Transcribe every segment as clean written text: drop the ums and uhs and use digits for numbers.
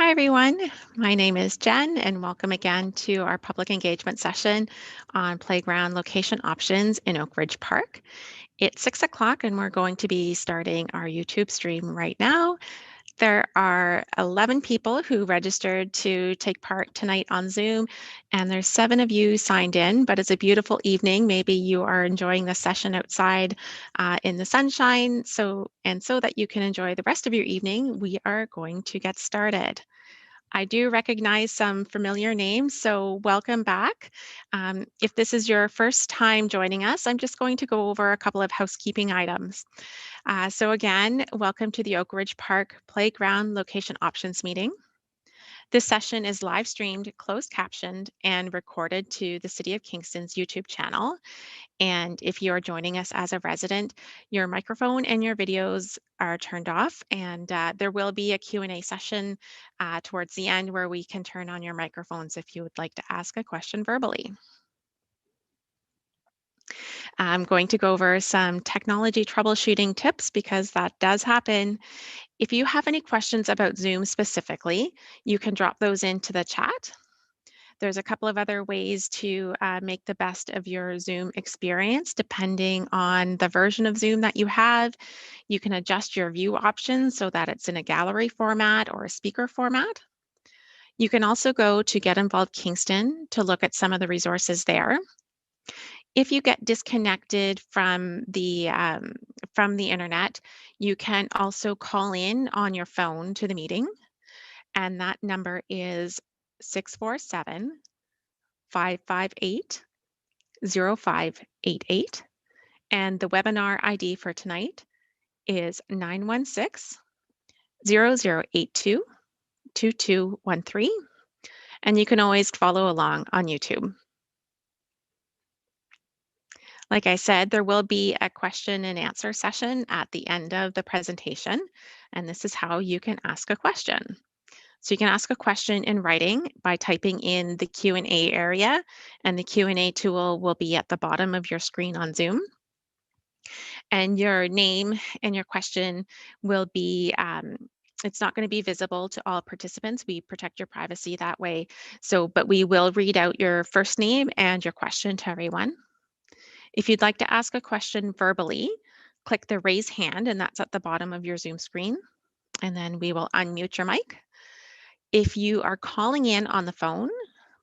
Hi, everyone. My name is Jen, and welcome again to our public engagement session on playground location options in Oakridge Park. It's 6 o'clock, and we're going to be starting our YouTube stream right now. There are 11 people who registered to take part tonight on Zoom, and there's 7 of you signed in, but it's a beautiful evening. Maybe you are enjoying the session outside in the sunshine. So that you can enjoy the rest of your evening, we are going to get started. I do recognize some familiar names, so welcome back. If this is your first time joining us, I'm just going to go over a couple of housekeeping items. So again, welcome to the Oakridge Park Playground Location Options meeting. This session is live streamed, closed captioned, and recorded to the City of Kingston's YouTube channel. And if you are joining us as a resident, your microphone and your videos are turned off, and there will be a Q&A session towards the end where we can turn on your microphones if you would like to ask a question verbally. I'm going to go over some technology troubleshooting tips because that does happen. If you have any questions about Zoom specifically, you can drop those into the chat. There's a couple of other ways to make the best of your Zoom experience depending on the version of Zoom that you have. You can adjust your view options so that it's in a gallery format or a speaker format. You can also go to Get Involved Kingston to look at some of the resources there. If you get disconnected from the internet, you can also call in on your phone to the meeting, and that number is 647-558-0588. And the webinar ID for tonight is 916-0082-2213. And you can always follow along on YouTube. Like I said, there will be a question and answer session at the end of the presentation, and this is how you can ask a question. So you can ask a question in writing by typing in the Q&A area, and the Q&A tool will be at the bottom of your screen on Zoom. And your name and your question will be, it's not going to be visible to all participants. We protect your privacy that way. But we will read out your first name and your question to everyone. If you'd like to ask a question verbally, click the raise hand, and that's at the bottom of your Zoom screen. And then we will unmute your mic. If you are calling in on the phone,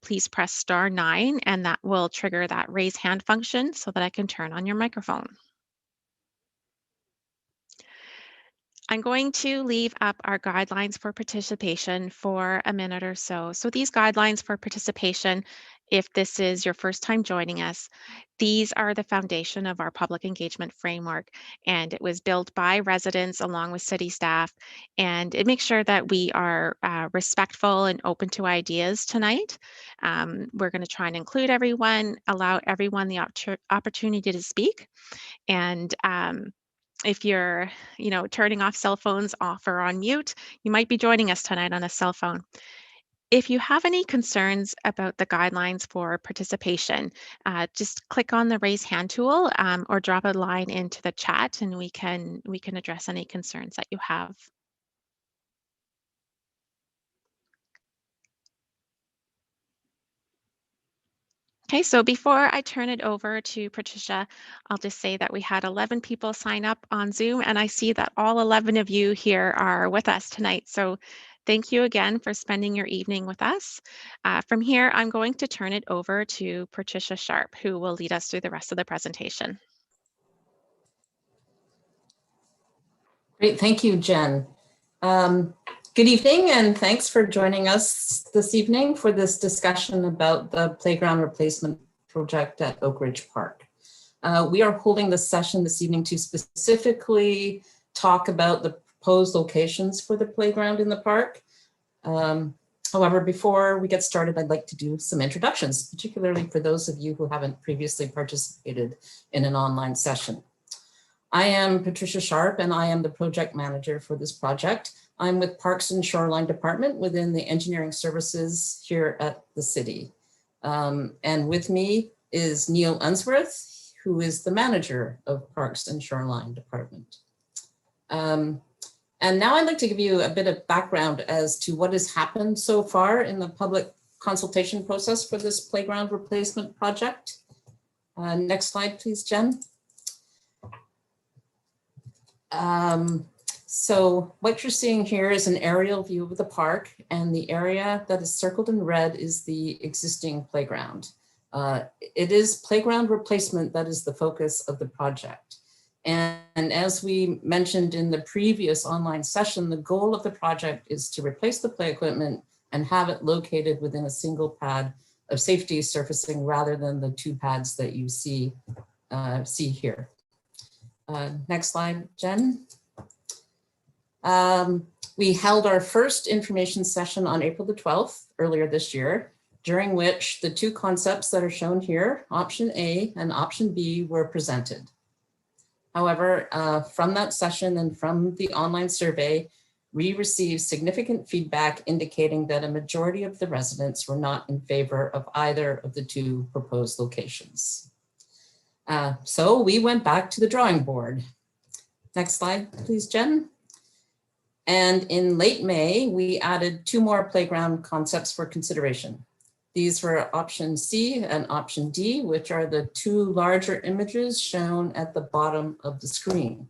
please press *9, and that will trigger that raise hand function so that I can turn on your microphone. I'm going to leave up our guidelines for participation for a minute or so. So these guidelines for participation, if this is your first time joining us, these are the foundation of our public engagement framework, and it was built by residents along with city staff, and it makes sure that we are respectful and open to ideas tonight. We're going to try and include everyone, allow everyone the opportunity to speak, and if you're, turning off cell phones off or on mute, you might be joining us tonight on a cell phone. If you have any concerns about the guidelines for participation, just click on the raise hand tool or drop a line into the chat, and we can address any concerns that you have. Okay, so before I turn it over to Patricia, I'll just say that we had 11 people sign up on Zoom, and I see that all 11 of you here are with us tonight. So thank you again for spending your evening with us. From here, I'm going to turn it over to Patricia Sharp, who will lead us through the rest of the presentation. Great, thank you, Jen. Good evening, and thanks for joining us this evening for this discussion about the playground replacement project at Oakridge Park. We are holding this session this evening to specifically talk about the proposed locations for the playground in the park. However, before we get started, I'd like to do some introductions, particularly for those of you who haven't previously participated in an online session. I am Patricia Sharp, and I am the project manager for this project. I'm with Parks and Shoreline Department within the engineering services here at the city. And with me is Neil Unsworth, who is the manager of Parks and Shoreline Department. And now I'd like to give you a bit of background as to what has happened so far in the public consultation process for this playground replacement project. Next slide, please, Jen. So what you're seeing here is an aerial view of the park, and the area that is circled in red is the existing playground. It is playground replacement that is the focus of the project. And as we mentioned in the previous online session, the goal of the project is to replace the play equipment and have it located within a single pad of safety surfacing rather than the two pads that you see here. Next slide, Jen. We held our first information session on April the 12th, earlier this year, during which the two concepts that are shown here, option A and option B, were presented. However, from that session and from the online survey, we received significant feedback indicating that a majority of the residents were not in favor of either of the two proposed locations. So we went back to the drawing board. Next slide, please, Jen. And in late May, we added two more playground concepts for consideration. These were option C and option D, which are the two larger images shown at the bottom of the screen.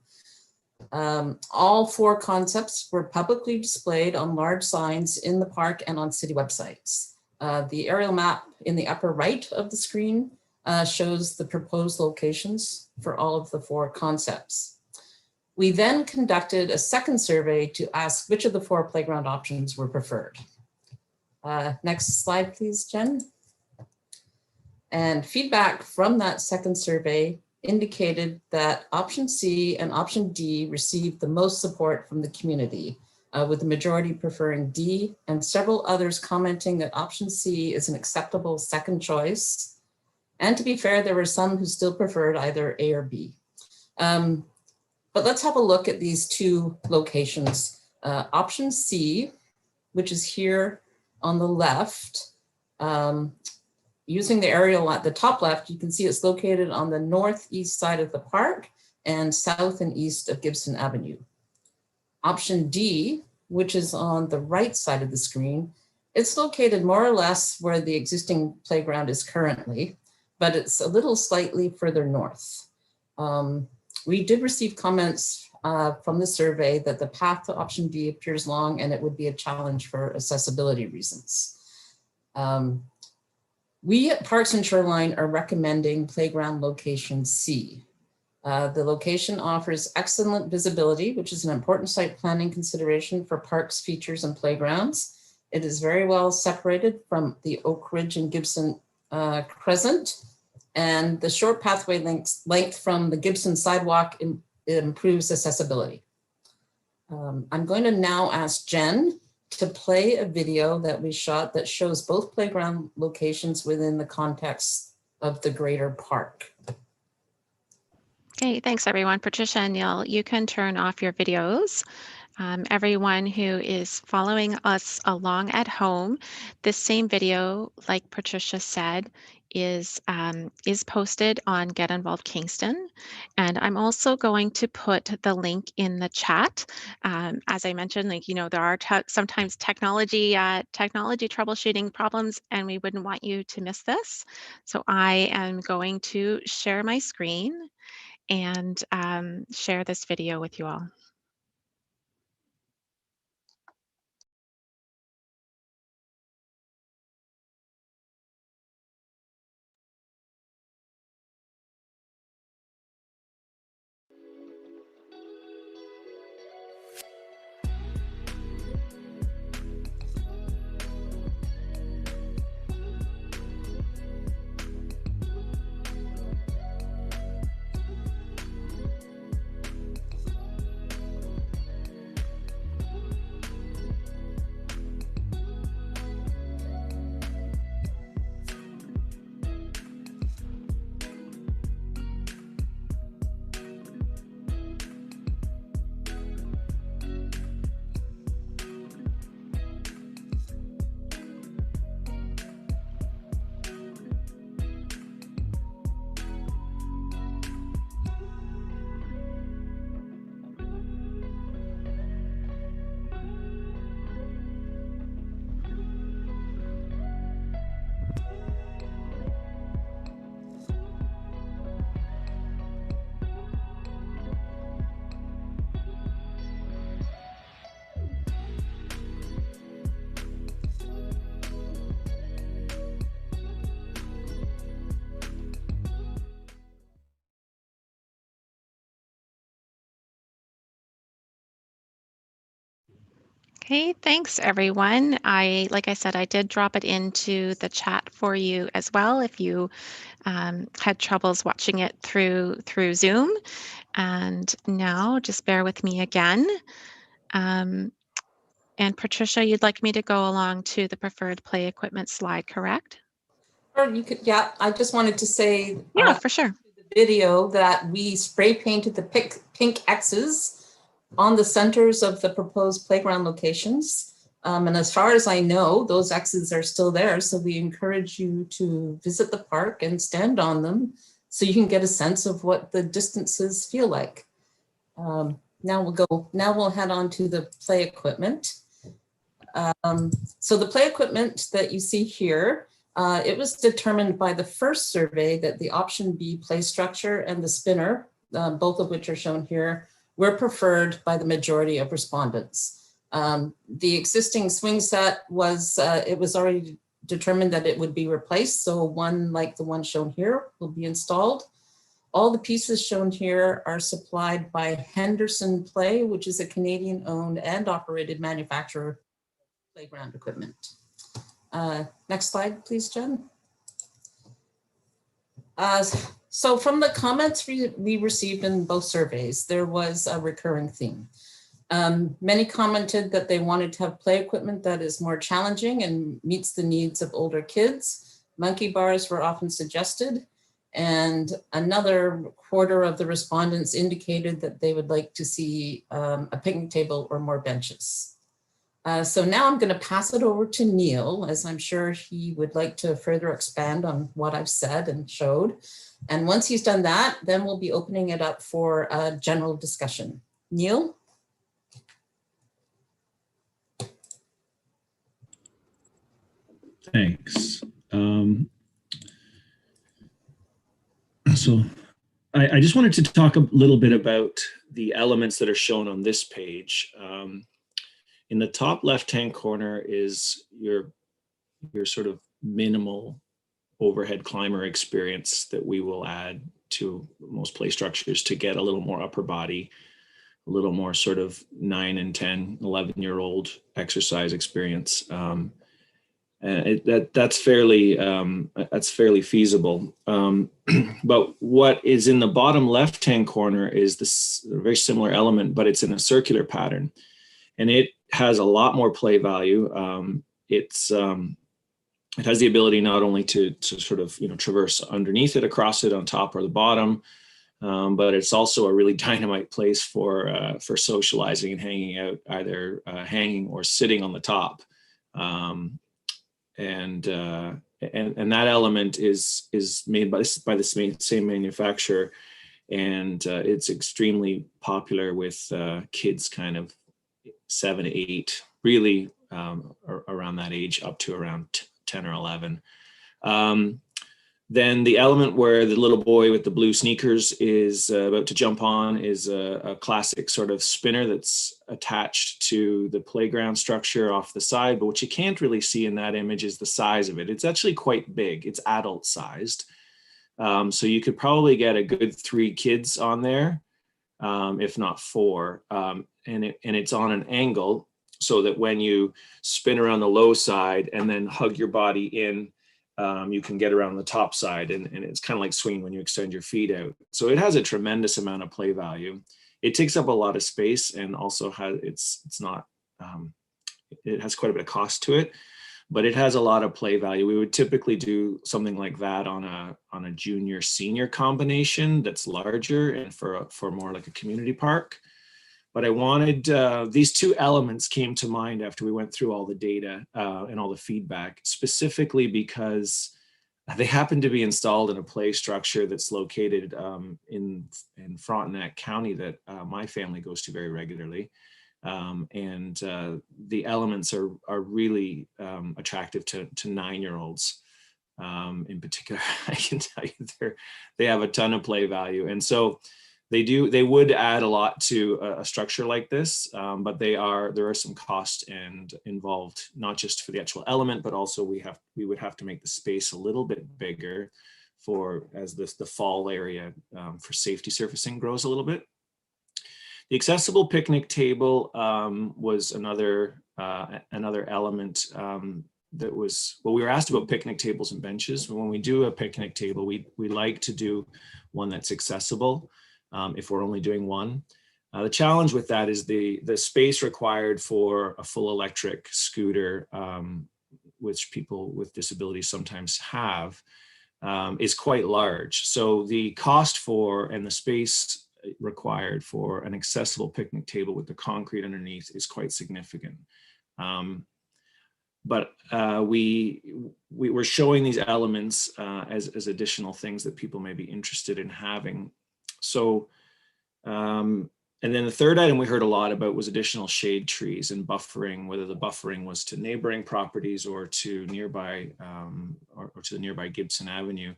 All four concepts were publicly displayed on large signs in the park and on city websites. The aerial map in the upper right of the screen shows the proposed locations for all of the four concepts. We then conducted a second survey to ask which of the four playground options were preferred. Next slide, please, Jen. And feedback from that second survey indicated that option C and option D received the most support from the community, with the majority preferring D and several others commenting that option C is an acceptable second choice. And to be fair, there were some who still preferred either A or B. But let's have a look at these two locations. Option C, which is here on the left, using the aerial at the top left, you can see it's located on the northeast side of the park and south and east of Gibson Avenue. Option D, which is on the right side of the screen, it's located more or less where the existing playground is currently, but it's a little slightly further north. We did receive comments from the survey that the path to option D appears long and it would be a challenge for accessibility reasons. We at Parks and Shoreline are recommending playground location C. The location offers excellent visibility, which is an important site planning consideration for parks, features, and playgrounds. It is very well separated from the Oakridge and Gibson Crescent, and the short pathway length from the Gibson sidewalk improves accessibility. I'm going to now ask Jen to play a video that we shot that shows both playground locations within the context of the greater park. Okay, thanks everyone. Patricia and Neil, you can turn off your videos. Everyone who is following us along at home, this same video, like Patricia said, is posted on Get Involved Kingston. And I'm also going to put the link in the chat. As I mentioned, like, you know, there are sometimes technology troubleshooting problems, and we wouldn't want you to miss this. So I am going to share my screen and share this video with you all. Okay, thanks everyone. Like I said, I did drop it into the chat for you as well if you had troubles watching it through Zoom. And now just bear with me again. Um, and Patricia, you'd like me to go along to the preferred play equipment slide, correct? Or you could, yeah, I just wanted to say Yeah, for sure. the video that we spray painted the pink X's on the centers of the proposed playground locations. And as far as I know, those X's are still there. So we encourage you to visit the park and stand on them so you can get a sense of what the distances feel like. Now we'll head on to the play equipment. So the play equipment that you see here, it was determined by the first survey that the option B play structure and the spinner, both of which are shown here, were preferred by the majority of respondents. The existing swing set was, it was already determined that it would be replaced. So one like the one shown here will be installed. All the pieces shown here are supplied by Henderson Play, which is a Canadian owned and operated manufacturer of playground equipment. Next slide, please, Jen. So from the comments we received in both surveys, there was a recurring theme. Many commented that they wanted to have play equipment that is more challenging and meets the needs of older kids. Monkey bars were often suggested, and another quarter of the respondents indicated that they would like to see a picnic table or more benches. So now I'm going to pass it over to Neil, as I'm sure he would like to further expand on what I've said and showed. And once he's done that, then we'll be opening it up for a general discussion. Neil? Thanks. So I just wanted to talk a little bit about the elements that are shown on this page. In the top left-hand corner is your sort of minimal overhead climber experience that we will add to most play structures to get a little more upper body, a little more sort of 9 and 10, 11-year-old exercise experience. That's fairly feasible. But what is in the bottom left-hand corner is this very similar element, but it's in a circular pattern, and it has a lot more play value. It has the ability not only to sort of traverse underneath it, across it, on top or the bottom, but it's also a really dynamite place for socializing and hanging out, either hanging or sitting on the top. And that element is made by the same manufacturer, and it's extremely popular with kids kind of 7 to 8, really around that age, up to around 10 or 11. Then the element where the little boy with the blue sneakers is about to jump on is a classic sort of spinner that's attached to the playground structure off the side. But what you can't really see in that image is the size of it. It's actually quite big. It's adult sized. So you could probably get a good 3 kids on there, if not 4. And it's on an angle so that when you spin around the low side and then hug your body in, you can get around the top side, and it's kind of like swinging when you extend your feet out. So it has a tremendous amount of play value. It takes up a lot of space, and also it has quite a bit of cost to it, but it has a lot of play value. We would typically do something like that on a junior senior combination that's larger and for more like a community park. But I wanted, these 2 elements came to mind after we went through all the data and all the feedback, specifically because they happen to be installed in a play structure that's located in Frontenac County that my family goes to very regularly. And the elements are really attractive to 9-year-olds. In particular, I can tell you they have a ton of play value. And so they would add a lot to a structure like this, but there are some costs and involved, not just for the actual element, but also we would have to make the space a little bit bigger as the fall area for safety surfacing grows a little bit. The accessible picnic table was another another element that was, well, we were asked about picnic tables and benches. When we do a picnic table, we like to do one that's accessible if we're only doing one. The challenge with that is the space required for a full electric scooter, which people with disabilities sometimes have, is quite large. So the cost for and the space required for an accessible picnic table with the concrete underneath is quite significant. But we were showing these elements as additional things that people may be interested in having. So, and then the third item we heard a lot about was additional shade trees and buffering, whether the buffering was to neighboring properties or to nearby or to the nearby Gibson Avenue.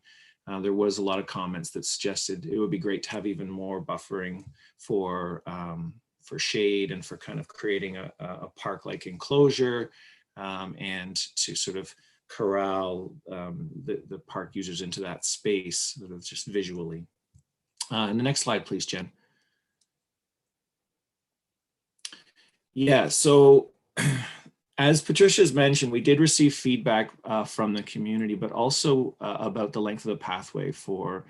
There was a lot of comments that suggested it would be great to have even more buffering for shade and for kind of creating a park-like enclosure and to sort of corral the park users into that space, sort of just visually. And the next slide, please, Jen. Yeah, so as Patricia's mentioned, we did receive feedback from the community, but also about the length of the pathway for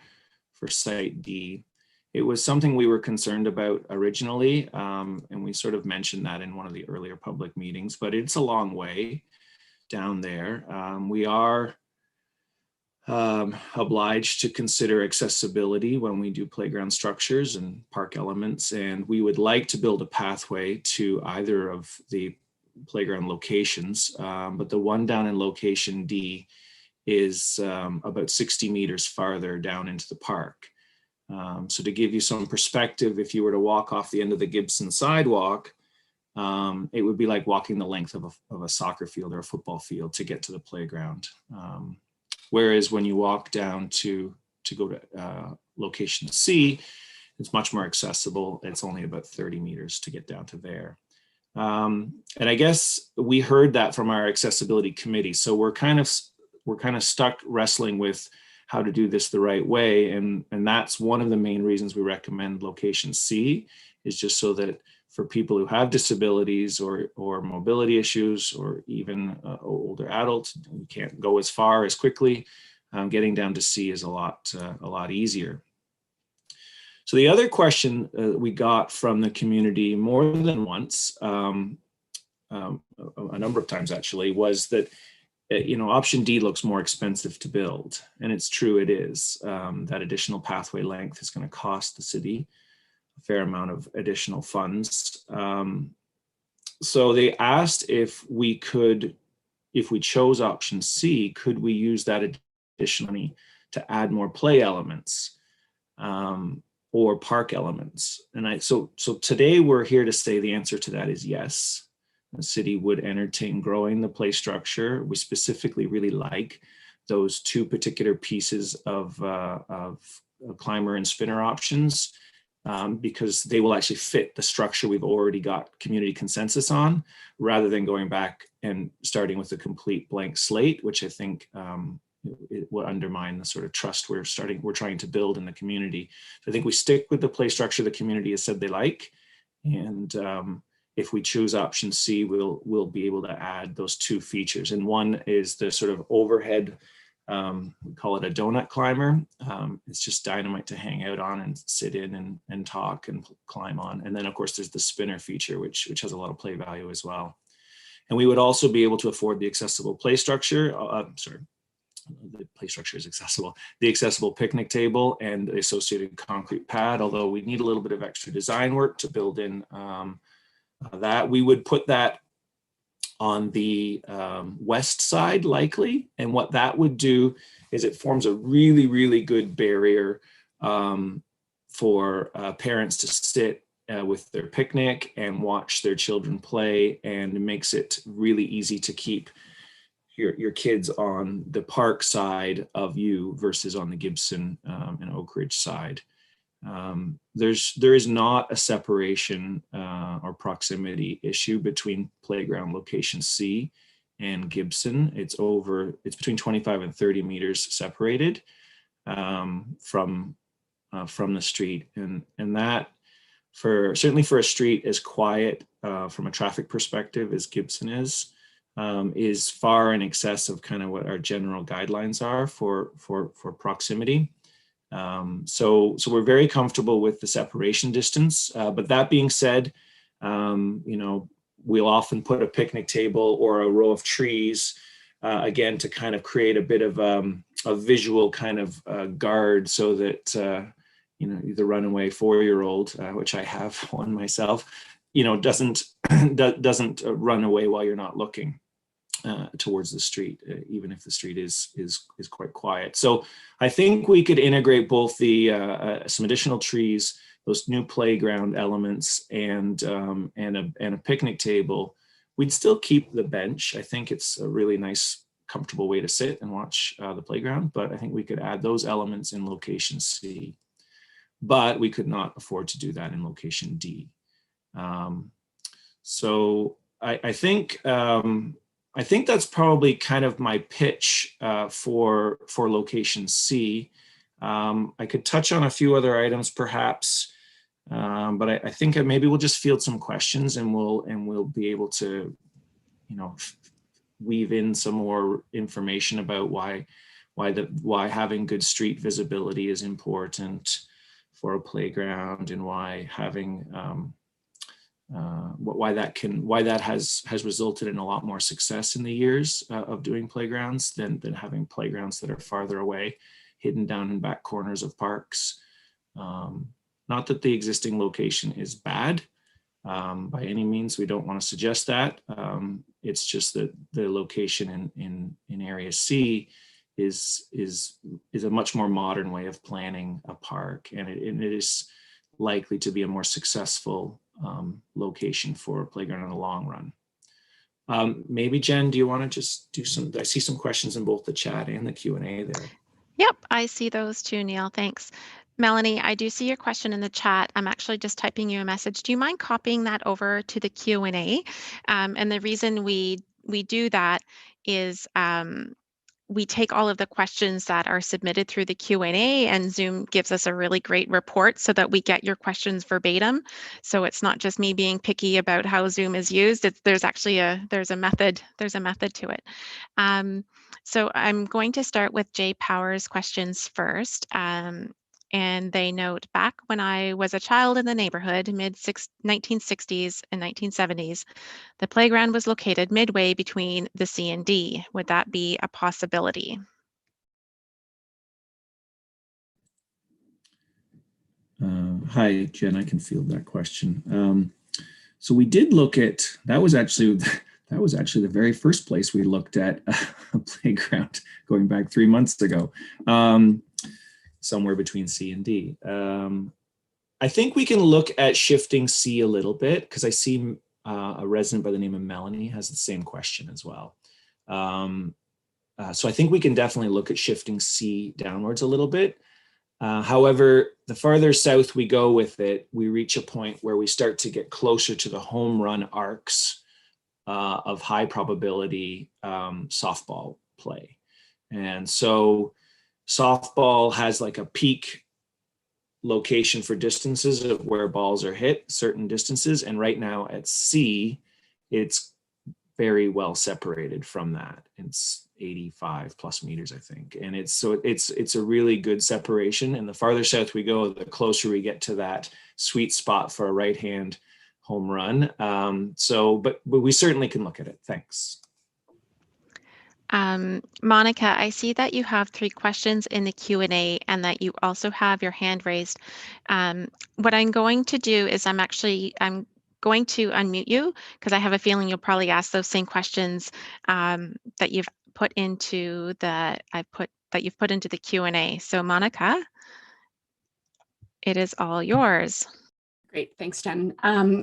Site D. It was something we were concerned about originally, and we sort of mentioned that in one of the earlier public meetings, but it's a long way down there. We are obliged to consider accessibility when we do playground structures and park elements, and we would like to build a pathway to either of the playground locations, but the one down in location D is about 60 meters farther down into the park. So to give you some perspective, if you were to walk off the end of the Gibson sidewalk, it would be like walking the length of a soccer field or a football field to get to the playground. Whereas when you walk down to go to location C, it's much more accessible. It's only about 30 meters to get down to there. And I guess we heard that from our accessibility committee. So we're kind of stuck wrestling with how to do this the right way. And that's one of the main reasons we recommend location C, is just so that for people who have disabilities or mobility issues, or even older adults who can't go as far as quickly, getting down to C is a lot easier. So the other question we got from the community more than once, a number of times actually, was that option D looks more expensive to build, and it's true, it is. That additional pathway length is going to cost the city a fair amount of additional funds. So they asked if we chose option C, could we use that additional money to add more play elements or park elements? And so today we're here to say the answer to that is yes. The city would entertain growing the play structure. We specifically really like those two particular pieces of climber and spinner options because they will actually fit the structure we've already got community consensus on, rather than going back and starting with a complete blank slate, which I think it will undermine the sort of trust we're trying to build in the community. So I think we stick with the play structure the community has said they like, and if we choose option C, we'll be able to add those two features. And one is the sort of overhead, we call it a donut climber. It's just dynamite to hang out on and sit in and talk and climb on. And then of course there's the spinner feature, which has a lot of play value as well. And we would also be able to afford the accessible play structure. The play structure is accessible. The accessible picnic table and the associated concrete pad, although we need a little bit of extra design work to build in that. We would put that on the west side likely. And what that would do is it forms a really, really good barrier for parents to sit with their picnic and watch their children play, and it makes it really easy to keep your kids on the park side of you versus on the Gibson and Oakridge side. There is not a separation or proximity issue between playground location C and Gibson. It's between 25 and 30 meters separated from the street, and that certainly for a street as quiet from a traffic perspective as Gibson is far in excess of kind of what our general guidelines are for proximity. So we're very comfortable with the separation distance. But that being said, we'll often put a picnic table or a row of trees, again, to kind of create a bit of a visual kind of guard, so that the runaway 4-year-old, which I have one myself, doesn't run away while you're not looking towards the street, even if the street is quite quiet. So I think we could integrate both some additional trees, those new playground elements, and a picnic table. We'd still keep the bench. I think it's a really nice, comfortable way to sit and watch the playground, but I think we could add those elements in location C, but we could not afford to do that in location D. So I think that's probably kind of my pitch for location C. I could touch on a few other items perhaps, but I think maybe we'll just field some questions, and we'll be able to, weave in some more information about why having good street visibility is important for a playground, and why having why that has resulted in a lot more success in the years of doing playgrounds than having playgrounds that are farther away, hidden down in back corners of parks. Not that the existing location is bad by any means. We don't want to suggest that. It's just that the location in area C is a much more modern way of planning a park, and it is likely to be a more successful location for a playground in the long run. Maybe Jen, do you want to just do some? I see some questions in both the chat and the Q&A there. Yep, I see those too, Neil. Thanks. Melanie, I do see your question in the chat. I'm actually just typing you a message. Do you mind copying that over to the Q&A? And the reason we do that is we take all of the questions that are submitted through the Q&A, and Zoom gives us a really great report so that we get your questions verbatim. So it's not just me being picky about how Zoom is used. There's actually a method to it. So I'm going to start with Jay Power's questions first. And they note, back when I was a child in the neighborhood, mid-1960s and 1970s, the playground was located midway between the C and D. Would that be a possibility? Hi, Jen, I can field that question. So we did look at, that was actually the very first place we looked at a playground going back 3 months ago. Somewhere between C and D. I think we can look at shifting C a little bit, because I see a resident by the name of Melanie has the same question as well. So I think we can definitely look at shifting C downwards a little bit. However, the farther south we go with it, we reach a point where we start to get closer to the home run arcs of high probability softball play. And so softball has like a peak location for distances of where balls are hit, certain distances. And right now at C, it's very well separated from that. It's 85 plus meters, I think. And it's a really good separation. And the farther south we go, the closer we get to that sweet spot for a right-hand home run. But we certainly can look at it. Thanks. Monica, I see that you have 3 questions in the Q&A and that you also have your hand raised. What I'm going to do is I'm going to unmute you, because I have a feeling you'll probably ask those same questions that you've put into the Q&A. So Monica, it is all yours. Great, thanks, Jen.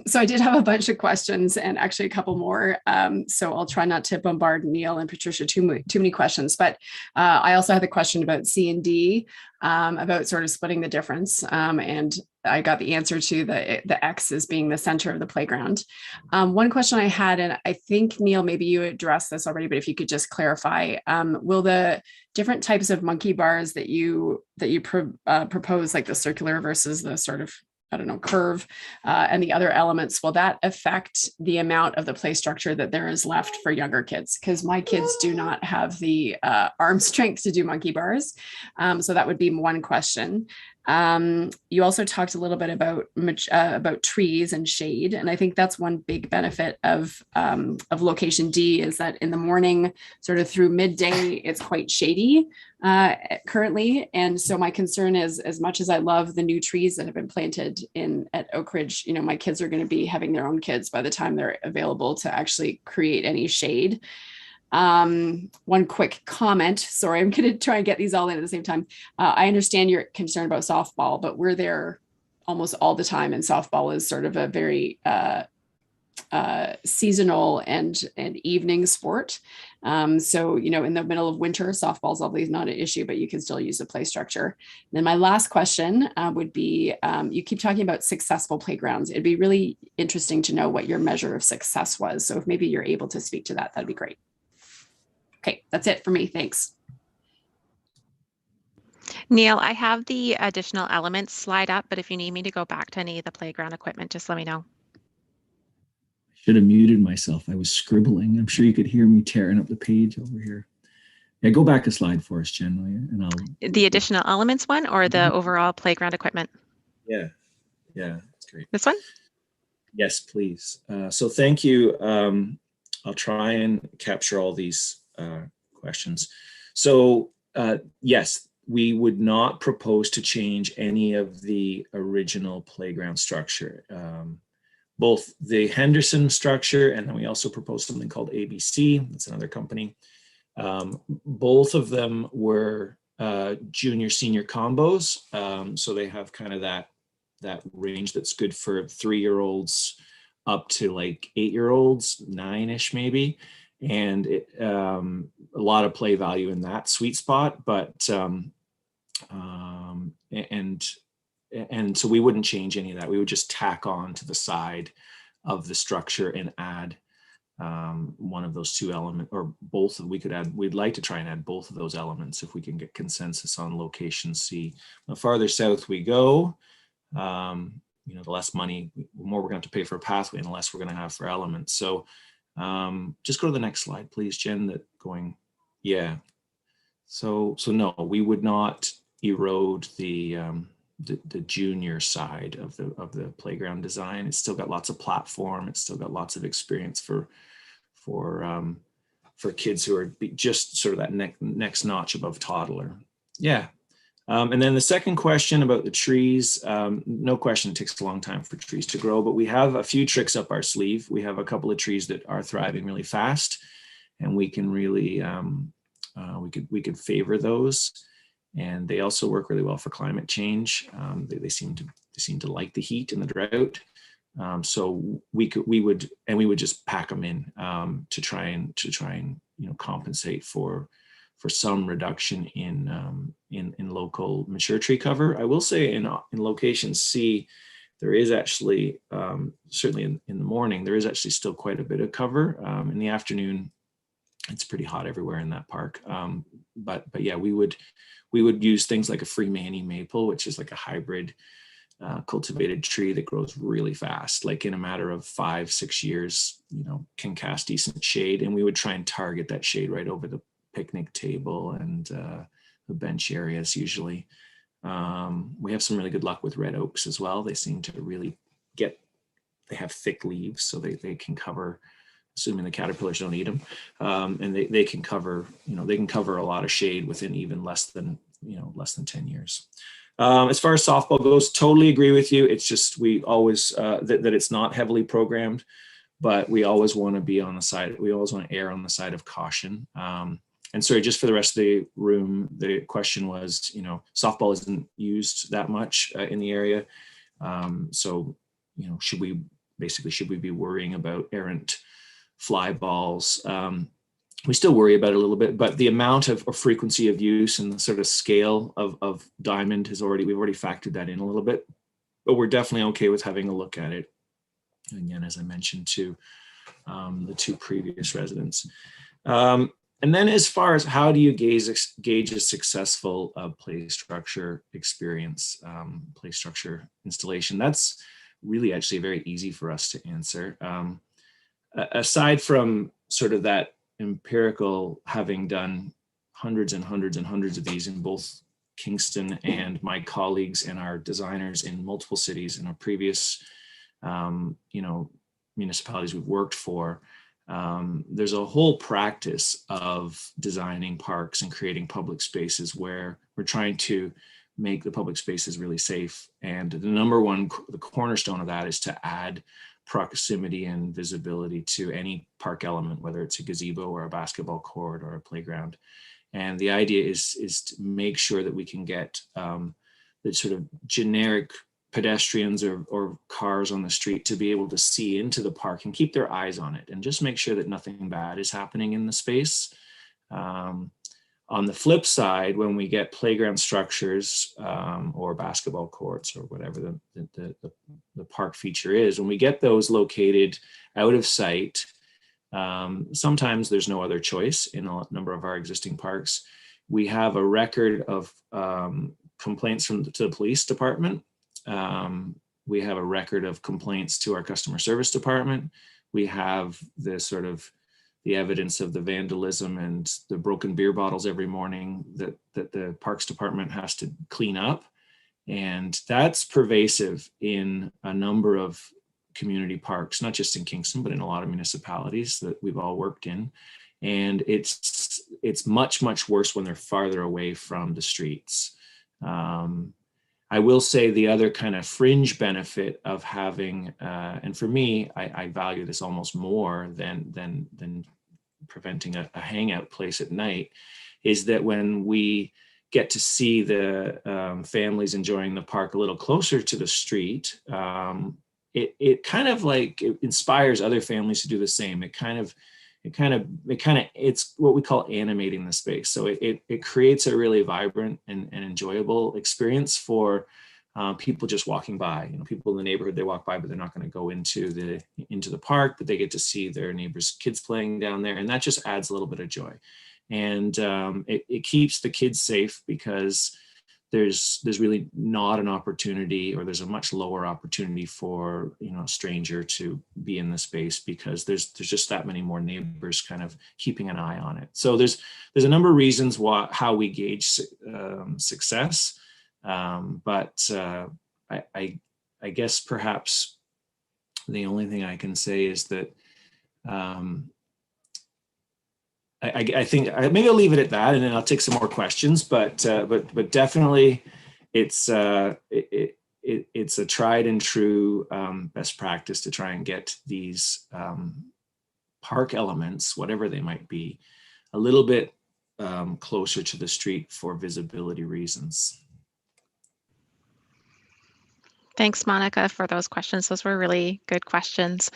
So I did have a bunch of questions and actually a couple more. So I'll try not to bombard Neil and Patricia too many questions. But I also had the question about C and D, about sort of splitting the difference. And I got the answer to the X as being the center of the playground. One question I had, and I think Neil, maybe you addressed this already, but if you could just clarify, will the different types of monkey bars that you propose, like the circular versus the sort of I don't know, curve, and the other elements, will that affect the amount of the play structure that there is left for younger kids? Because my kids do not have the arm strength to do monkey bars. So that would be one question. You also talked a little bit about trees and shade, and I think that's one big benefit of location D, is that in the morning, sort of through midday, it's quite shady currently. And so my concern is, as much as I love the new trees that have been planted at Oakridge, my kids are going to be having their own kids by the time they're available to actually create any shade. One quick comment. Sorry, I'm going to try and get these all in at the same time. I understand your concern about softball, but we're there almost all the time, and softball is sort of a very seasonal and evening sport. So, in the middle of winter, softball's obviously not an issue, but you can still use the play structure. And then my last question would be, you keep talking about successful playgrounds. It'd be really interesting to know what your measure of success was. So if maybe you're able to speak to that, that'd be great. Okay, that's it for me. Thanks. Neil, I have the additional elements slide up, but if you need me to go back to any of the playground equipment, just let me know. Should have muted myself. I was scribbling. I'm sure you could hear me tearing up the page over here. Yeah, go back a slide for us, Jen, will you? And I'll. The additional elements one, or the overall playground equipment? Yeah, that's great. This one? Yes, please. So thank you. I'll try and capture all these questions. So yes, we would not propose to change any of the original playground structure. Both the Henderson structure, and then we also proposed something called ABC. That's another company. Both of them were junior senior combos. So they have kind of that range that's good for 3-year-olds up to like 8-year-olds, 9-ish maybe. And a lot of play value in that sweet spot, but and so we wouldn't change any of that. We would just tack on to the side of the structure and add one of those two elements, or both. We'd like to try and add both of those elements if we can get consensus on location C. The farther south we go, the less money, the more we're going to have to pay for a pathway and the less we're going to have for elements. So just go to the next slide, please, Jen. Yeah. So no, we would not erode the junior side of the playground design. It's still got lots of platform. It's still got lots of experience for kids who are just sort of that next notch above toddler. Yeah. And then the second question about the trees, no question, it takes a long time for trees to grow, but we have a few tricks up our sleeve. We have a couple of trees that are thriving really fast, and we can really, we could favor those. And they also work really well for climate change. They seem to like the heat and the drought. So we would just pack them in to try and compensate for some reduction in local mature tree cover. I will say in location C, there is actually certainly in the morning there is actually still quite a bit of cover. In the afternoon, it's pretty hot everywhere in that park. But yeah, we would use things like a Freemani maple, which is like a hybrid cultivated tree that grows really fast, like in a matter of 5-6 years, can cast decent shade. And we would try and target that shade right over the picnic table and the bench areas usually. We have some really good luck with red oaks as well. They seem to really they have thick leaves, so they can cover, assuming the caterpillars don't eat them, and they can cover, they can cover a lot of shade within even less than 10 years. As far as softball goes, totally agree with you. It's just, we always, that it's not heavily programmed, but we always want to be on the side, we always want to err on the side of caution. And sorry, just for the rest of the room, the question was, softball isn't used that much in the area. So, should we be worrying about errant fly balls? We still worry about it a little bit, but the amount of frequency of use and the sort of scale of diamond we've already factored that in a little bit, but we're definitely okay with having a look at it. Again, as I mentioned to the two previous residents. then as far as how do you gauge a successful play structure experience, play structure installation, that's really actually very easy for us to answer. Aside from sort of that empirical, having done hundreds and hundreds and hundreds of these in both Kingston and my colleagues and our designers in multiple cities in our previous, municipalities we've worked for, there's a whole practice of designing parks and creating public spaces where we're trying to make the public spaces really safe. And the cornerstone of that is to add proximity and visibility to any park element, whether it's a gazebo or a basketball court or a playground. And the idea is to make sure that we can get the sort of generic pedestrians or cars on the street to be able to see into the park and keep their eyes on it and just make sure that nothing bad is happening in the space. On the flip side, when we get playground structures or basketball courts or whatever the park feature is, when we get those located out of sight, sometimes there's no other choice in a number of our existing parks. We have a record of complaints to the police department. We have a record of complaints to our customer service department. We have the evidence of the vandalism and the broken beer bottles every morning that the Parks Department has to clean up. And that's pervasive in a number of community parks, not just in Kingston, but in a lot of municipalities that we've all worked in. And it's much, much worse when they're farther away from the streets. I will say the other kind of fringe benefit of having, and for me, I value this almost more than preventing a hangout place at night, is that when we get to see the families enjoying the park a little closer to the street, it kind of like it inspires other families to do the same. It's what we call animating the space. So it creates a really vibrant and enjoyable experience for people just walking by. People in the neighborhood, they walk by, but they're not going to go into the park, but they get to see their neighbors' kids playing down there, and that just adds a little bit of joy. And it keeps the kids safe because there's really not an opportunity, or there's a much lower opportunity for a stranger to be in the space because there's just that many more neighbors kind of keeping an eye on it. So there's a number of reasons how we gauge success, but I guess perhaps the only thing I can say is that I think maybe I'll leave it at that, and then I'll take some more questions. But definitely, it's a tried and true best practice to try and get these park elements, whatever they might be, a little bit closer to the street for visibility reasons. Thanks, Monica, for those questions. Those were really good questions.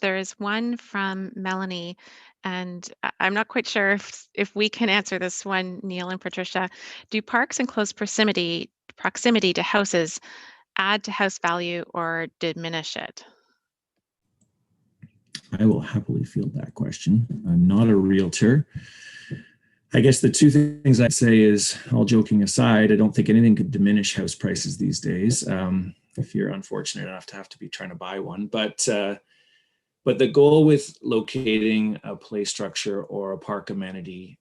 There is one from Melanie, and I'm not quite sure if we can answer this one, Neil and Patricia. Do parks in close proximity to houses add to house value or diminish it? I will happily field that question. I'm not a realtor. I guess the two things I'd say is, all joking aside, I don't think anything could diminish house prices these days, if you're unfortunate enough to have to be trying to buy one. But the goal with locating a play structure or a park amenity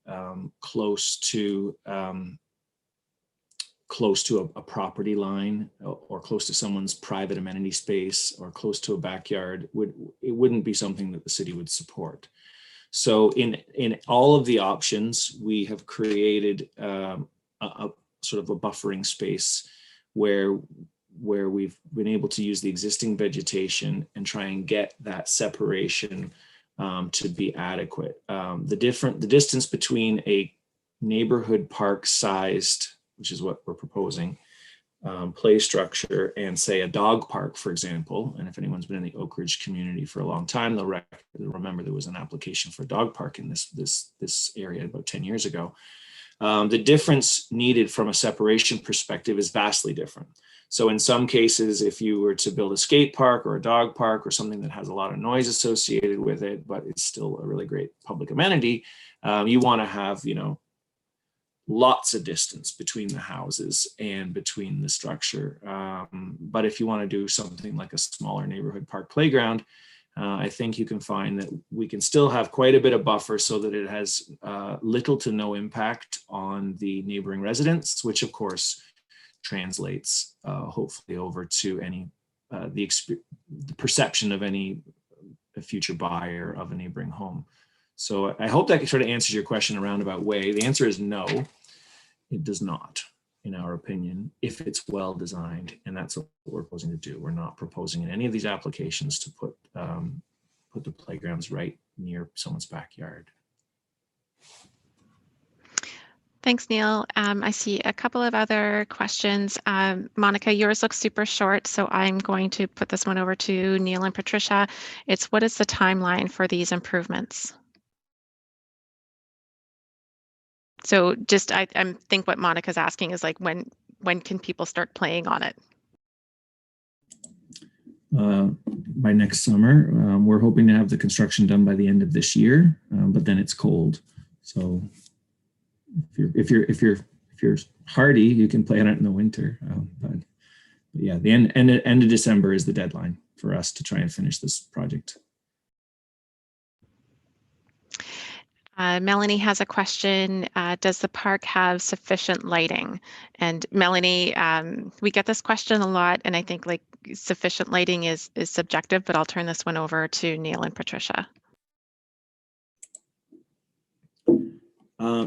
close to a property line or close to someone's private amenity space or close to a backyard wouldn't be something that the city would support. So in all of the options, we have created a sort of a buffering space where we've been able to use the existing vegetation and try and get that separation to be adequate. The distance between a neighborhood park sized, which is what we're proposing, play structure, and say a dog park, for example, and if anyone's been in the Oakridge community for a long time, they'll remember there was an application for a dog park in this area about 10 years ago. The difference needed from a separation perspective is vastly different. So in some cases, if you were to build a skate park or a dog park or something that has a lot of noise associated with it, but it's still a really great public amenity, you want to have, lots of distance between the houses and between the structure. But if you want to do something like a smaller neighborhood park playground, I think you can find that we can still have quite a bit of buffer so that it has little to no impact on the neighboring residents, which of course translates hopefully over to any the perception of any future buyer of a neighboring home. So I hope that sort of answers your question in a roundabout way. The answer is no, it does not, in our opinion, if it's well designed, and that's what we're proposing to do. We're not proposing in any of these applications to put the playgrounds right near someone's backyard. Thanks, Neil. I see a couple of other questions. Monica, yours looks super short, so I'm going to put this one over to Neil and Patricia. It's, what is the timeline for these improvements? So just, I think what Monica's asking is like, when can people start playing on it? By next summer. We're hoping to have the construction done by the end of this year, but then it's cold. So if you're hardy, you can play on it in the winter. But yeah, the end of December is the deadline for us to try and finish this project. Melanie has a question. Does the park have sufficient lighting? And Melanie, we get this question a lot, and I think like sufficient lighting is subjective, but I'll turn this one over to Neil and Patricia.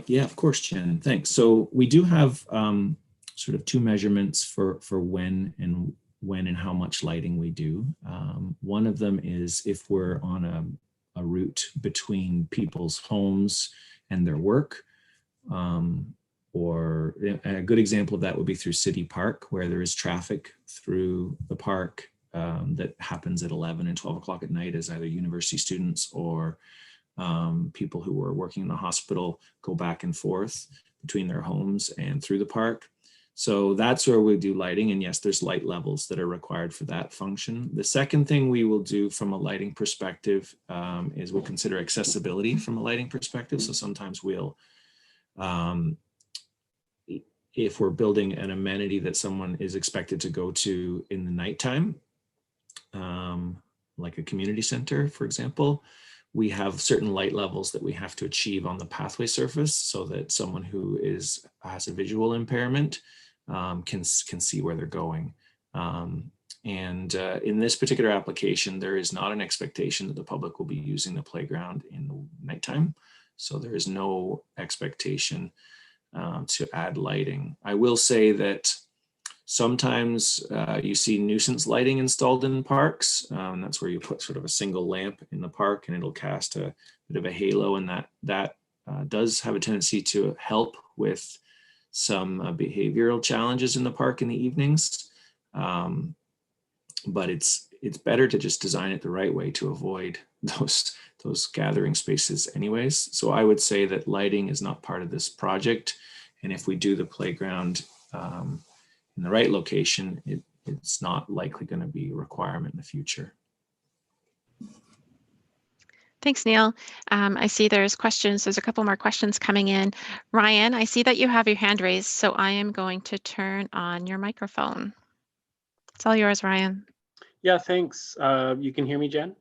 Yeah, of course, Jen. Thanks. So we do have sort of two measurements for when and how much lighting we do. One of them is if we're on a route between people's homes and their work. Or a good example of that would be through City Park, where there is traffic through the park that happens at 11 and 12 o'clock at night as either university students or people who are working in the hospital go back and forth between their homes and through the park. So that's where we do lighting. And yes, there's light levels that are required for that function. The second thing we will do from a lighting perspective is we'll consider accessibility from a lighting perspective. So sometimes we'll, if we're building an amenity that someone is expected to go to in the nighttime, like a community center, for example, we have certain light levels that we have to achieve on the pathway surface so that someone who has a visual impairment can see where they're going. In this particular application, there is not an expectation that the public will be using the playground in the nighttime. So there is no expectation to add lighting. I will say that sometimes you see nuisance lighting installed in parks. And that's where you put sort of a single lamp in the park and it'll cast a bit of a halo, and that does have a tendency to help with some behavioral challenges in the park in the evenings. But it's better to just design it the right way to avoid those gathering spaces anyways. So I would say that lighting is not part of this project. And if we do the playground in the right location, it's not likely going to be a requirement in the future. Thanks, Neil. I see there's questions. There's a couple more questions coming in. Ryan, I see that you have your hand raised, so I am going to turn on your microphone. It's all yours, Ryan. Yeah, thanks. You can hear me, Jen?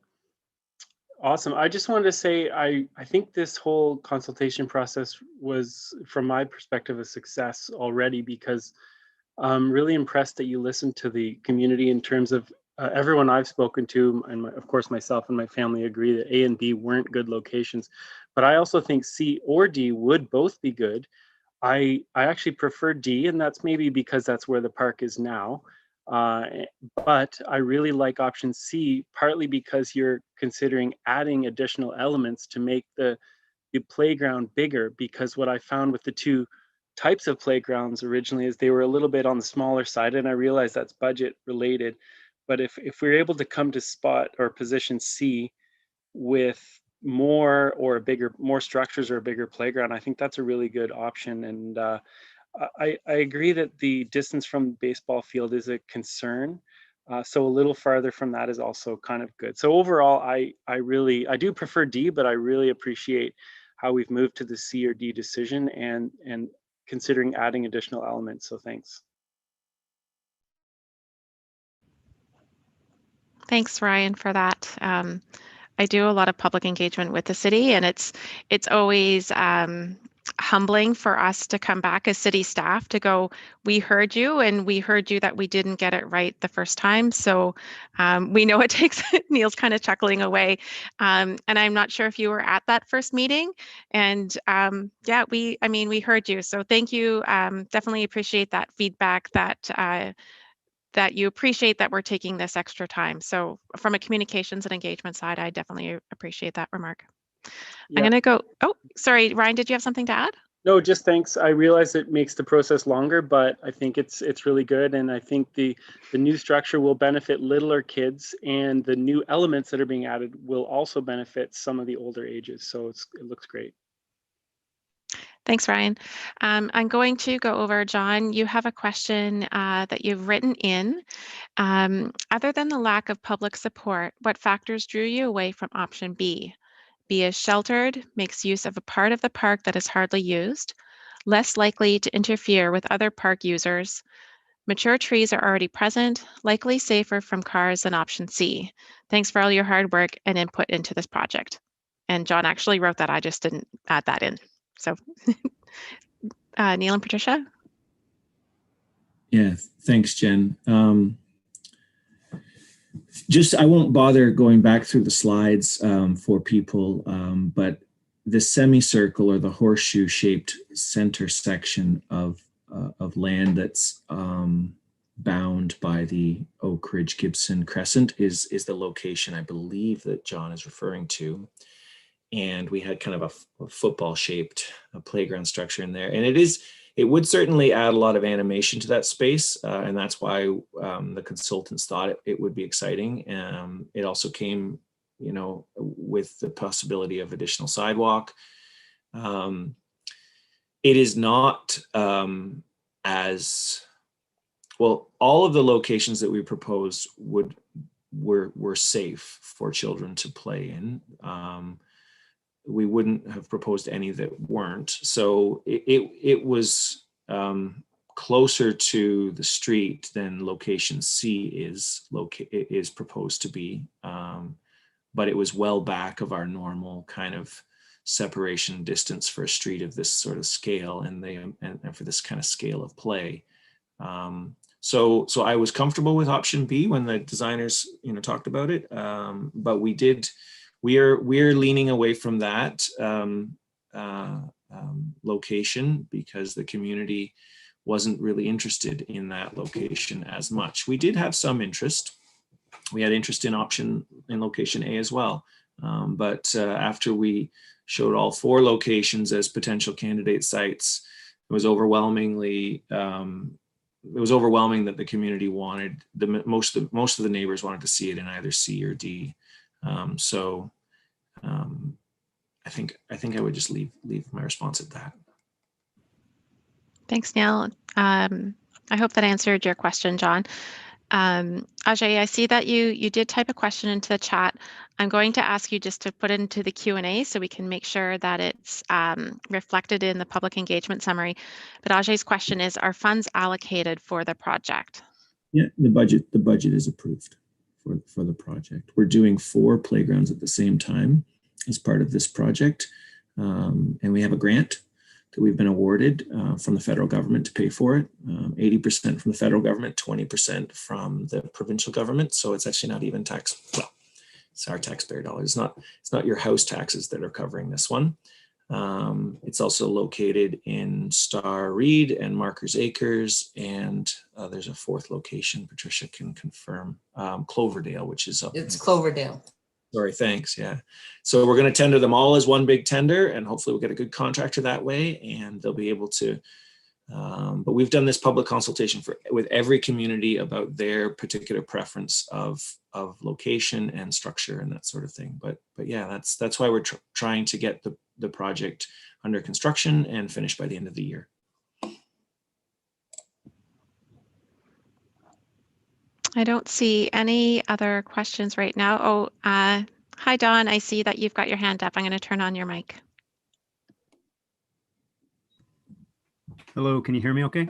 Awesome. I just wanted to say, I think this whole consultation process was, from my perspective, a success already, because I'm really impressed that you listened to the community in terms of everyone I've spoken to, and of course myself and my family agree that A and B weren't good locations, but I also think C or D would both be good. I actually prefer D, and that's maybe because that's where the park is now. But I really like option C, partly because you're considering adding additional elements to make the playground bigger, because what I found with the two types of playgrounds originally is they were a little bit on the smaller side, and I realize that's budget related. But if we're able to come to spot or position C with more structures or a bigger playground, I think that's a really good option. And I agree that the distance from the baseball field is a concern. So a little farther from that is also kind of good. So overall, I do prefer D, but I really appreciate how we've moved to the C or D decision and considering adding additional elements. So thanks. Thanks, Ryan, for that. I do a lot of public engagement with the city, and it's always humbling for us to come back as city staff to go, we heard you, and we heard you that we didn't get it right the first time. So we know it takes, Neil's kind of chuckling away. And I'm not sure if you were at that first meeting. And yeah, we heard you. So thank you. Definitely appreciate that feedback, that you appreciate that we're taking this extra time. So from a communications and engagement side, I definitely appreciate that remark. I'm Yeah. going to go, oh, sorry, Ryan, did you have something to add? No, just thanks. I realize it makes the process longer, but I think it's really good. And I think the new structure will benefit littler kids, and the new elements that are being added will also benefit some of the older ages. So it looks great. Thanks, Ryan. I'm going to go over, John, you have a question that you've written in. Other than the lack of public support, what factors drew you away from option B? B is sheltered, makes use of a part of the park that is hardly used, less likely to interfere with other park users. Mature trees are already present, likely safer from cars than option C. Thanks for all your hard work and input into this project. And John actually wrote that, I just didn't add that in. So Neil and Patricia? Yeah, thanks, Jen. I won't bother going back through the slides for people, but the semicircle or the horseshoe shaped center section of land that's bound by the Oakridge Gibson Crescent is the location I believe that John is referring to. And we had kind of a football shaped playground structure in there. And it would certainly add a lot of animation to that space. And that's why the consultants thought it would be exciting. It also came, with the possibility of additional sidewalk. It is not as well. All of the locations that we proposed were safe for children to play in. We wouldn't have proposed any that weren't. So it was closer to the street than location C is proposed to be, but it was well back of our normal kind of separation distance for a street of this sort of scale and for this kind of scale of play. So I was comfortable with option B when the designers talked about it, but we're leaning away from that location because the community wasn't really interested in that location as much. We did have some interest. We had interest in location A as well. But after we showed all 4 locations as potential candidate sites, it was overwhelming that the community wanted most of the neighbors wanted to see it in either C or D. I think I would just leave my response at that. Thanks, Neil. I hope that answered your question, John. Ajay, I see that you did type a question into the chat. I'm going to ask you just to put it into the Q&A so we can make sure that it's reflected in the public engagement summary. But Ajay's question is, are funds allocated for the project? Yeah, the budget is approved for the project. We're doing 4 playgrounds at the same time as part of this project. And we have a grant that we've been awarded from the federal government to pay for it. 80% from the federal government, 20% from the provincial government. So it's actually not even it's our taxpayer dollars. It's not your house taxes that are covering this one. It's also located in Star Reed and Markers Acres, and there's a 4th location. Patricia can confirm, Cloverdale, which is up. It's Cloverdale. Sorry, thanks. Yeah. So we're going to tender them all as one big tender, and hopefully we'll get a good contractor that way, and they'll be able to. But we've done this public consultation with every community about their particular preference of location and structure and that sort of thing. But yeah, that's why we're trying to get the project under construction and finished by the end of the year. I don't see any other questions right now. Oh, hi, Don. I see that you've got your hand up. I'm going to turn on your mic. Hello, can you hear me okay?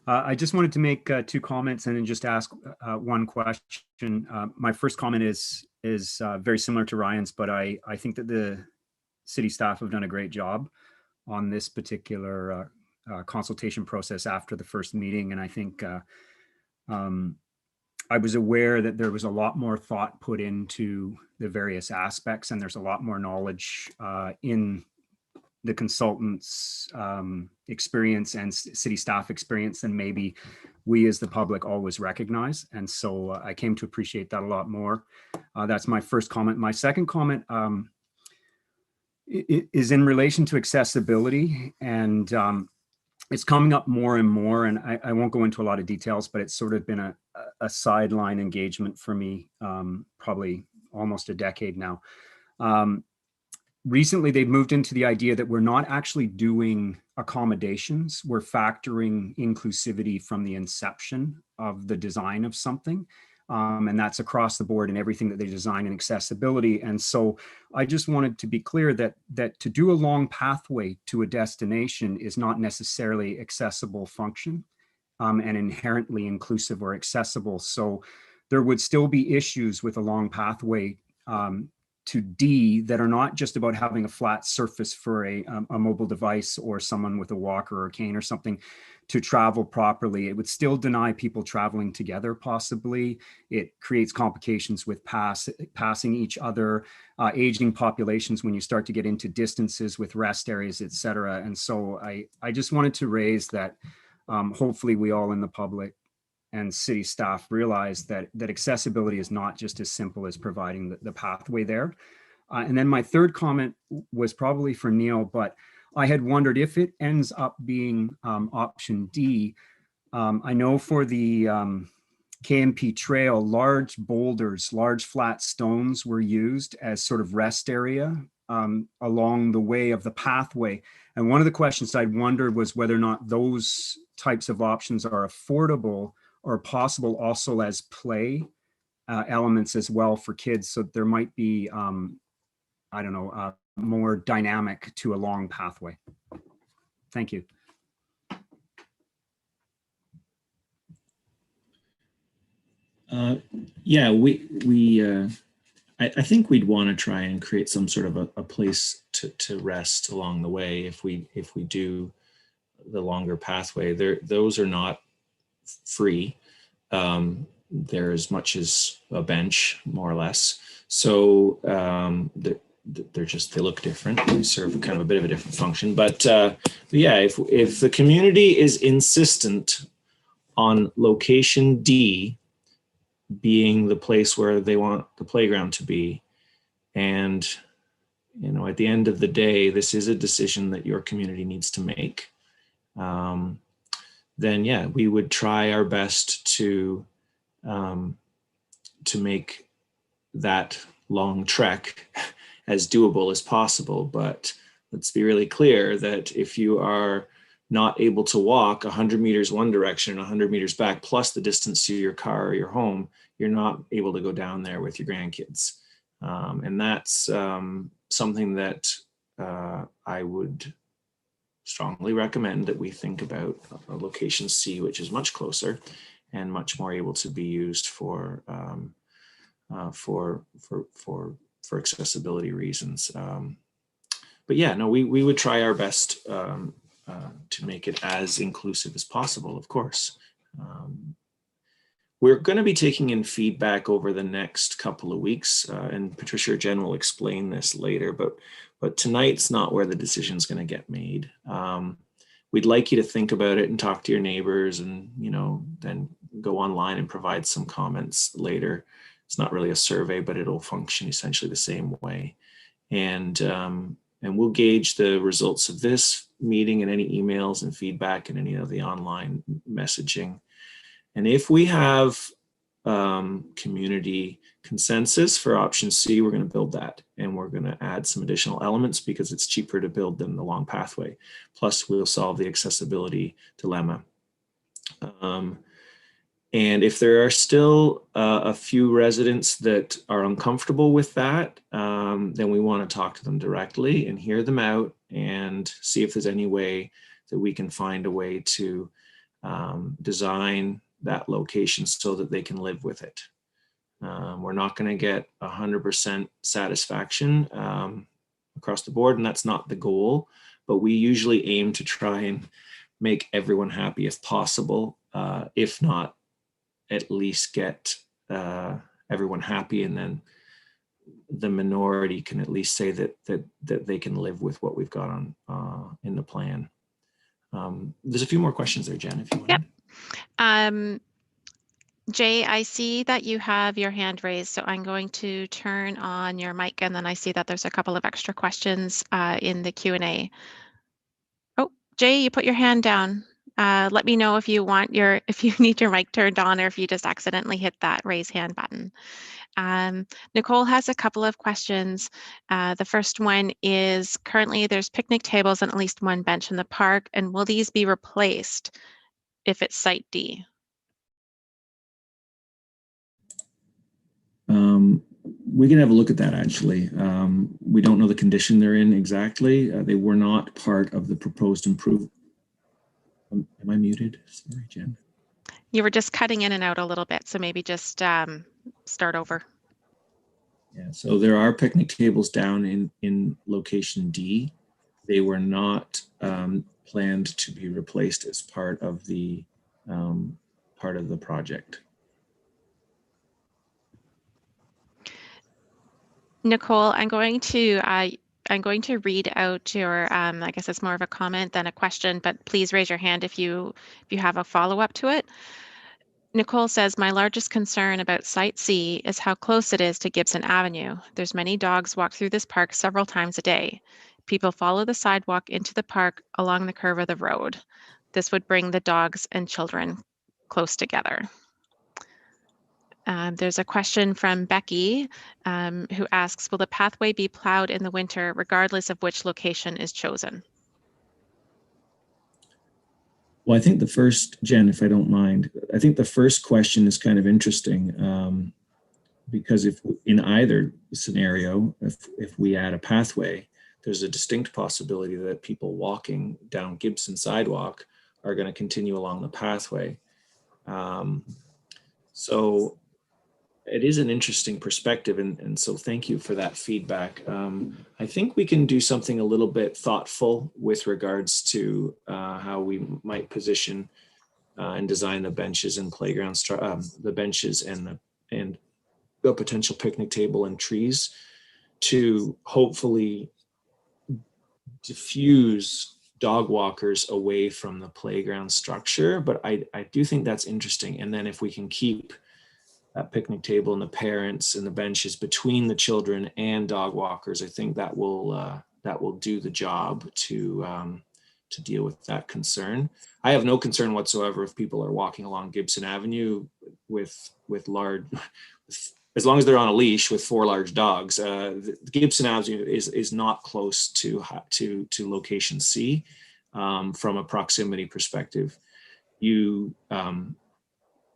I just wanted to make 2 comments and then just ask one question. My first comment is very similar to Ryan's, but I think that the city staff have done a great job on this particular consultation process after the first meeting. And I think I was aware that there was a lot more thought put into the various aspects, and there's a lot more knowledge in the consultant's experience and city staff experience than maybe we as the public always recognize. And so I came to appreciate that a lot more. That's my first comment. My second comment is in relation to accessibility, and it's coming up more and more, and I won't go into a lot of details, but it's sort of been a sideline engagement for me, probably almost a decade now. Recently, they've moved into the idea that we're not actually doing accommodations. We're factoring inclusivity from the inception of the design of something. And that's across the board in everything that they design in accessibility. And so I just wanted to be clear that to do a long pathway to a destination is not necessarily accessible function and inherently inclusive or accessible. So there would still be issues with a long pathway to D that are not just about having a flat surface for a mobile device or someone with a walker or a cane or something to travel properly. It would still deny people traveling together, possibly. It creates complications with passing each other, aging populations when you start to get into distances with rest areas, et cetera. And so I just wanted to raise that hopefully we all in the public and city staff realize that accessibility is not just as simple as providing the pathway there. And then my third comment was probably for Neil, but I had wondered if it ends up being option D. I know for the KMP trail, large boulders, large flat stones were used as sort of rest area along the way of the pathway. And one of the questions I'd wondered was whether or not those types of options are affordable or possible also as play elements as well for kids. So there might be, I don't know, more dynamic to a long pathway. Thank you. Yeah, I think we'd want to try and create some sort of a place to rest along the way if we do the longer pathway. Those are not free. They're as much as a bench, more or less. So they look different. They serve kind of a bit of a different function. But yeah, if the community is insistent on location D being the place where they want the playground to be, and at the end of the day, this is a decision that your community needs to make. Then yeah, we would try our best to make that long trek as doable as possible. But let's be really clear that if you are not able to walk 100 meters one direction and 100 meters back, plus the distance to your car or your home, you're not able to go down there with your grandkids. And that's something that I would strongly recommend that we think about a location C, which is much closer and much more able to be used for accessibility reasons. But yeah, no, we would try our best to make it as inclusive as possible, of course. We're going to be taking in feedback over the next couple of weeks, and Patricia or Jen will explain this later, but tonight's not where the decision is going to get made. We'd like you to think about it and talk to your neighbors and, then go online and provide some comments later. It's not really a survey, but it'll function essentially the same way. And we'll gauge the results of this meeting and any emails and feedback and any of the online messaging. And if we have community consensus for option C, we're going to build that, and we're going to add some additional elements because it's cheaper to build than the long pathway. Plus, we'll solve the accessibility dilemma. And if there are still a few residents that are uncomfortable with that, then we want to talk to them directly and hear them out and see if there's any way that we can find a way to design that location so that they can live with it. We're not going to get 100% satisfaction across the board, and that's not the goal, but we usually aim to try and make everyone happy if possible, if not at least get everyone happy, and then the minority can at least say that they can live with what we've got on in the plan. There's a few more questions there, Jen, if you want. Yep. Jay, I see that you have your hand raised, so I'm going to turn on your mic, and then I see that there's a couple of extra questions in the Q&A. Oh, Jay, you put your hand down. Let me know if you need your mic turned on, or if you just accidentally hit that raise hand button. Nicole has a couple of questions. The first one is, currently there's picnic tables and at least one bench in the park, and will these be replaced if it's Site D? We can have a look at that, actually. We don't know the condition they're in exactly. They were not part of the proposed improvement. Am I muted? Sorry, Jen. You were just cutting in and out a little bit, so maybe just start over. Yeah, so there are picnic tables down in location D. They were not planned to be replaced as part of the project. Nicole, I'm going to read out your, I guess it's more of a comment than a question, but please raise your hand if you have a follow-up to it. Nicole says, my largest concern about Site C is how close it is to Gibson Avenue. There's many dogs walk through this park several times a day. People follow the sidewalk into the park along the curve of the road. This would bring the dogs and children close together. There's a question from Becky who asks, will the pathway be plowed in the winter regardless of which location is chosen? Well, I think the first, Jen, if I don't mind, I think the first question is kind of interesting because if in either scenario, if we add a pathway, there's a distinct possibility that people walking down Gibson sidewalk are going to continue along the pathway. So it is an interesting perspective, and so thank you for that feedback. I think we can do something a little bit thoughtful with regards to how we might position and design the benches and playgrounds, the benches and the potential picnic table and trees to hopefully diffuse dog walkers away from the playground structure. But I do think that's interesting. And then if we can keep that picnic table and the parents and the benches between the children and dog walkers, I think that will do the job to deal with that concern. I have no concern whatsoever if people are walking along Gibson Avenue with large, as long as they're on a leash with 4 large dogs. The Gibson Avenue is not close to location C from a proximity perspective.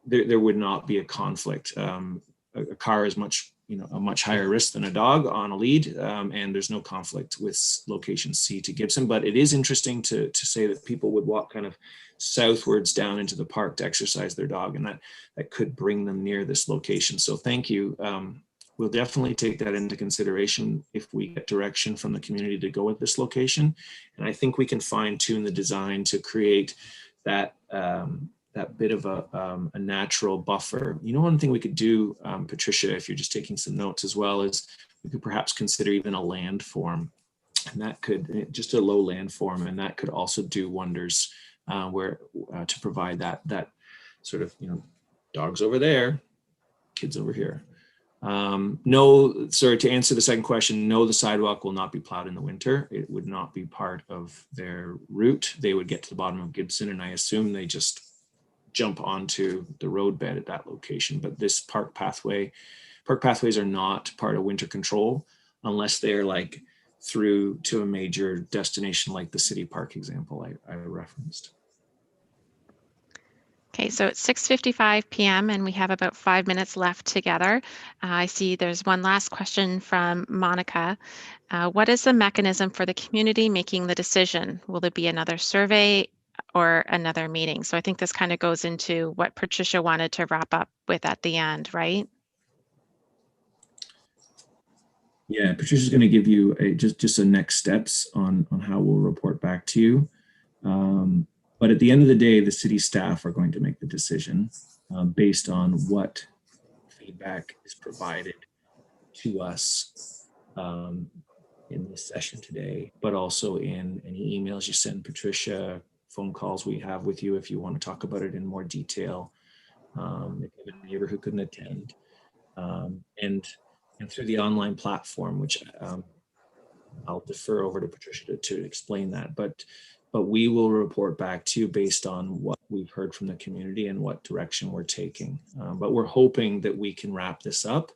There would not be a conflict. A car is a much higher risk than a dog on a lead, and there's no conflict with location C to Gibson. But it is interesting to say that people would walk kind of southwards down into the park to exercise their dog, and that could bring them near this location. So thank you. We'll definitely take that into consideration if we get direction from the community to go with this location. And I think we can fine tune the design to create that bit of a natural buffer. One thing we could do, Patricia, if you're just taking some notes as well, is we could perhaps consider even a landform, and that could, just a low landform, and that could also do wonders to provide that sort of, dogs over there, kids over here. No, sorry, to answer the second question, no, the sidewalk will not be plowed in the winter. It would not be part of their route. They would get to the bottom of Gibson, and I assume they just jump onto the roadbed at that location. But this park pathways are not part of winter control unless they're like through to a major destination like the city park example I referenced. Okay, so it's 6:55 p.m. and we have about 5 minutes left together. I see there's one last question from Monica. What is the mechanism for the community making the decision? Will there be another survey or another meeting? So I think this kind of goes into what Patricia wanted to wrap up with at the end, right? Yeah, Patricia's going to give you just a next steps on how we'll report back to you. But at the end of the day, the city staff are going to make the decision based on what feedback is provided to us in this session today, but also in any emails you send Patricia, phone calls we have with you if you want to talk about it in more detail, if you have a neighbor who couldn't attend, and through the online platform, which I'll defer over to Patricia to explain that. But we will report back to you based on what we've heard from the community and what direction we're taking. But we're hoping that we can wrap this up,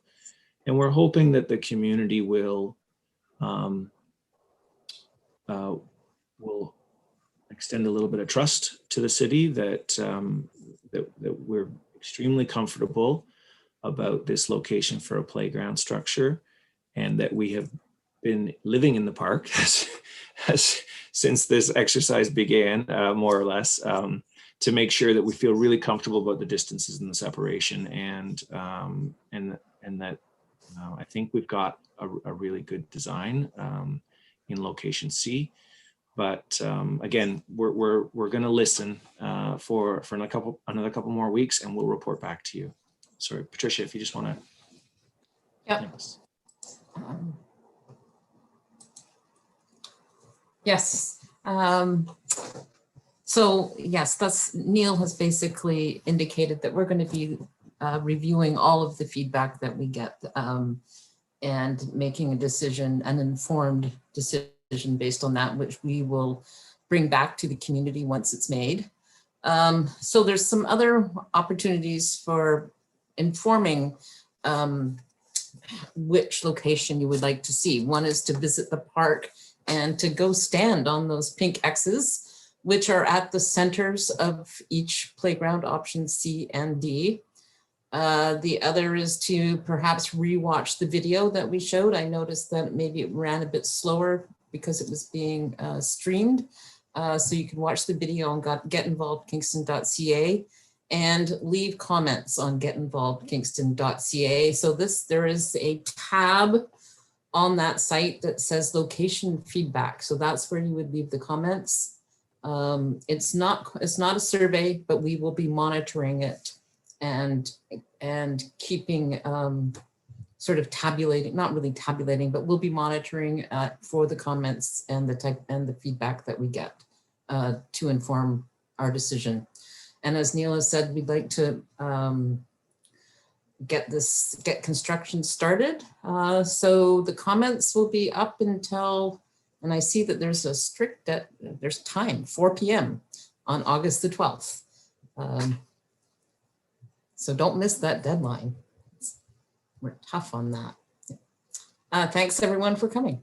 and we're hoping that the community will extend a little bit of trust to the city that that we're extremely comfortable about this location for a playground structure, and that we have been living in the park since this exercise began, more or less, to make sure that we feel really comfortable about the distances and the separation, and that I think we've got a really good design in location C. But again, we're going to listen for another couple more weeks, and we'll report back to you. Sorry, Patricia, if you just want to. Yep. Yes. So yes, Neil has basically indicated that we're going to be reviewing all of the feedback that we get and making a decision, an informed decision based on that, which we will bring back to the community once it's made. So there's some other opportunities for informing which location you would like to see. One is to visit the park and to go stand on those pink X's, which are at the centers of each playground, option C and D. The other is to perhaps rewatch the video that we showed. I noticed that maybe it ran a bit slower because it was being streamed. So you can watch the video on getinvolvedkingston.ca and leave comments on getinvolvedkingston.ca. So there is a tab on that site that says location feedback. So that's where you would leave the comments. It's not a survey, but we will be monitoring it and keeping sort of tabulating, not really tabulating, but we'll be monitoring for the comments and the feedback that we get to inform our decision. And as Neil has said, we'd like to get construction started. So the comments will be up until, and I see that there's a strict, there's time, 4 p.m. on August the 12th. So don't miss that deadline. We're tough on that. Thanks everyone for coming.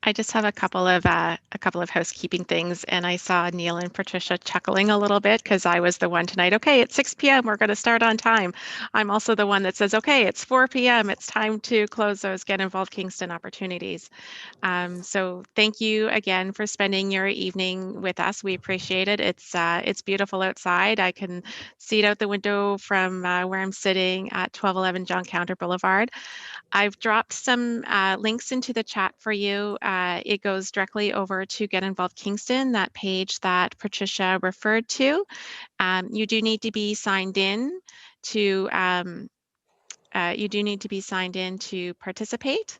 I just have a couple of housekeeping things, and I saw Neil and Patricia chuckling a little bit because I was the one tonight. Okay, it's 6 p.m. We're going to start on time. I'm also the one that says, okay, it's 4 p.m. It's time to close those Get Involved Kingston opportunities. So thank you again for spending your evening with us. We appreciate it. It's beautiful outside. I can see it out the window from where I'm sitting at 1211 John Counter Boulevard. I've dropped some links into the chat for you. It goes directly over to Get Involved Kingston, that page that Patricia referred to. You do need to be signed in to participate.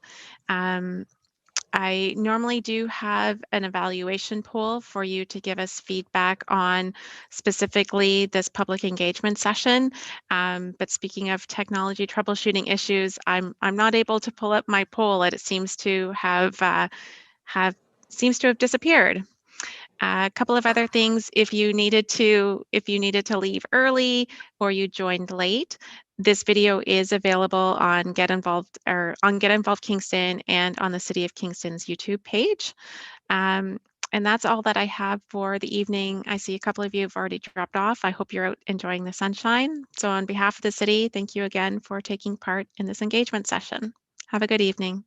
I normally do have an evaluation poll for you to give us feedback on specifically this public engagement session. But speaking of technology troubleshooting issues, I'm not able to pull up my poll, and it seems to have disappeared. A couple of other things: if you needed to leave early or you joined late, this video is available on Get Involved Kingston and on the City of Kingston's YouTube page. And that's all that I have for the evening. I see a couple of you have already dropped off. I hope you're out enjoying the sunshine. So on behalf of the city, thank you again for taking part in this engagement session. Have a good evening.